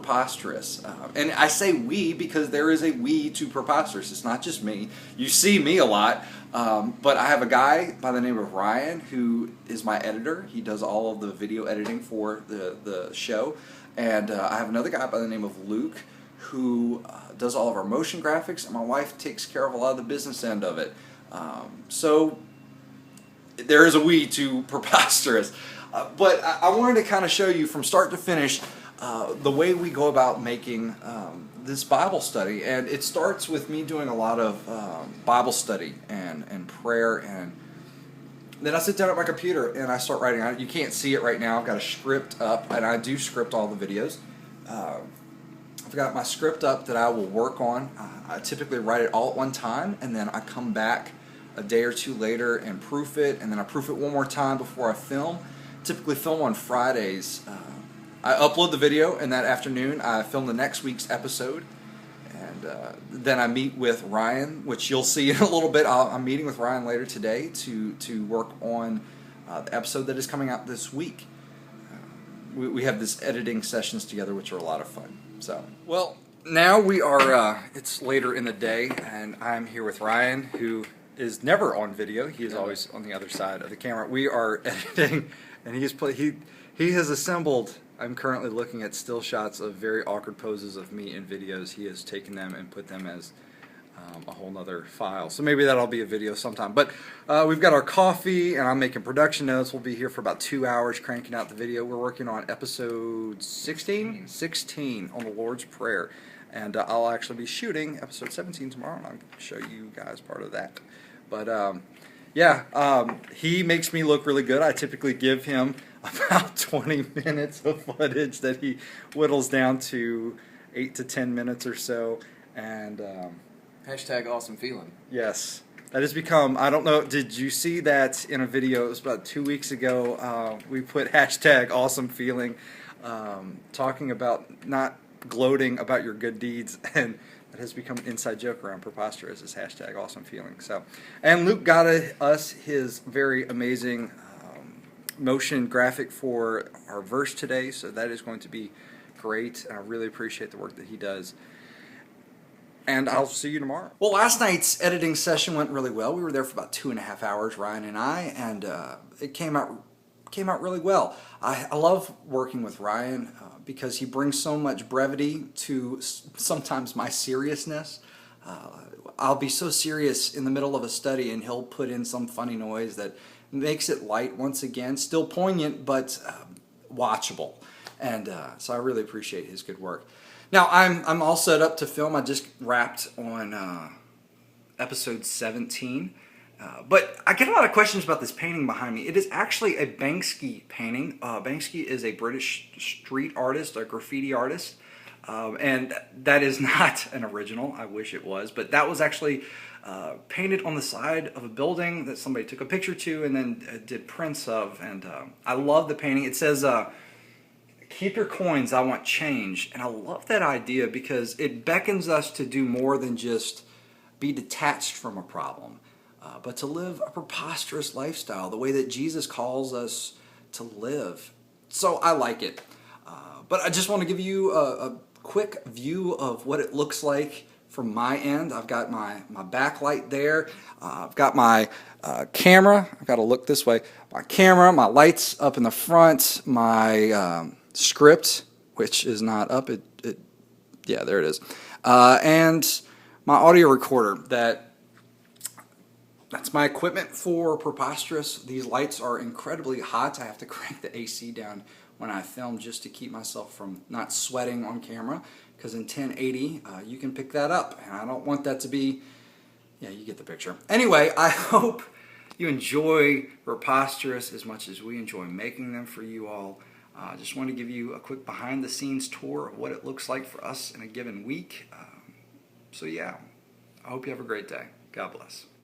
Preposterous. And I say we because there is a we to Preposterous. It's not just me. You see me a lot, but I have a guy by the name of Ryan who is my editor. He does all of the video editing for the show. And I have another guy by the name of Luke who does all of our motion graphics, and my wife takes care of a lot of the business end of it. So there is a we to Preposterous. But I wanted to kind of show you from start to finish the way we go about making this Bible study. And it starts with me doing a lot of Bible study and prayer, and then I sit down at my computer and I start writing on it. You can't see it right now. I've got a script up, and I do script all the videos. I've got my script up that I will work on. I typically write it all at one time, and then I come back a day or two later and proof it, and then I proof it one more time before I film. Typically film on Fridays. I upload the video, and that afternoon I film the next week's episode, and then I meet with Ryan, which you'll see in a little bit. I'm meeting with Ryan later today to work on the episode that is coming out this week. We have this editing sessions together, which are a lot of fun. So, well, now we are, it's later in the day, and I'm here with Ryan, who is never on video. He is always on the other side of the camera. We are editing, and he has assembled, I'm currently looking at still shots of very awkward poses of me in videos. He has taken them and put them as a whole nother file. So maybe that'll be a video sometime. But we've got our coffee, and I'm making production notes. We'll be here for about 2 hours cranking out the video. We're working on episode 16 on the Lord's Prayer. And I'll actually be shooting episode 17 tomorrow, and I'll show you guys part of that. But he makes me look really good. I typically give him about 20 minutes of footage that he whittles down to 8 to 10 minutes or so. And hashtag awesome feeling. Yes. That has become, I don't know, did you see that in a video? It was about 2 weeks ago. We put hashtag awesome feeling, talking about not gloating about your good deeds, and that has become an inside joke around Preposterous as hashtag awesome feeling. So, and Luke got us his very amazing motion graphic for our verse today, so that is going to be great. I really appreciate the work that he does. And I'll see you tomorrow. Well, last night's editing session went really well. We were there for about 2.5 hours, Ryan and I, and it came out really well. I love working with Ryan because he brings so much brevity to sometimes my seriousness. I'll be so serious in the middle of a study, and he'll put in some funny noise that makes it light once again, still poignant, but watchable. And so I really appreciate his good work. Now, I'm all set up to film. I just wrapped on episode 17. But I get a lot of questions about this painting behind me. It is actually a Banksy painting. Banksy is a British street artist, a graffiti artist. And that is not an original. I wish it was. But that was actually painted on the side of a building that somebody took a picture to and then did prints of. And I love the painting. It says, keep your coins, I want change. And I love that idea because it beckons us to do more than just be detached from a problem, but to live a preposterous lifestyle, the way that Jesus calls us to live. So I like it. But I just want to give you a quick view of what it looks like from my end. I've got my backlight there. I've got my camera. I've got to look this way. My camera, my lights up in the front, my script, which is not up. Yeah, there it is. And my audio recorder. That's my equipment for Preposterous. These lights are incredibly hot. I have to crank the AC down when I film just to keep myself from not sweating on camera, because in 1080 you can pick that up, and I don't want that to be, yeah, you get the picture. Anyway, I hope you enjoy Preposterous as much as we enjoy making them for you all. I just want to give you a quick behind the scenes tour of what it looks like for us in a given week. So yeah, I hope you have a great day. God bless.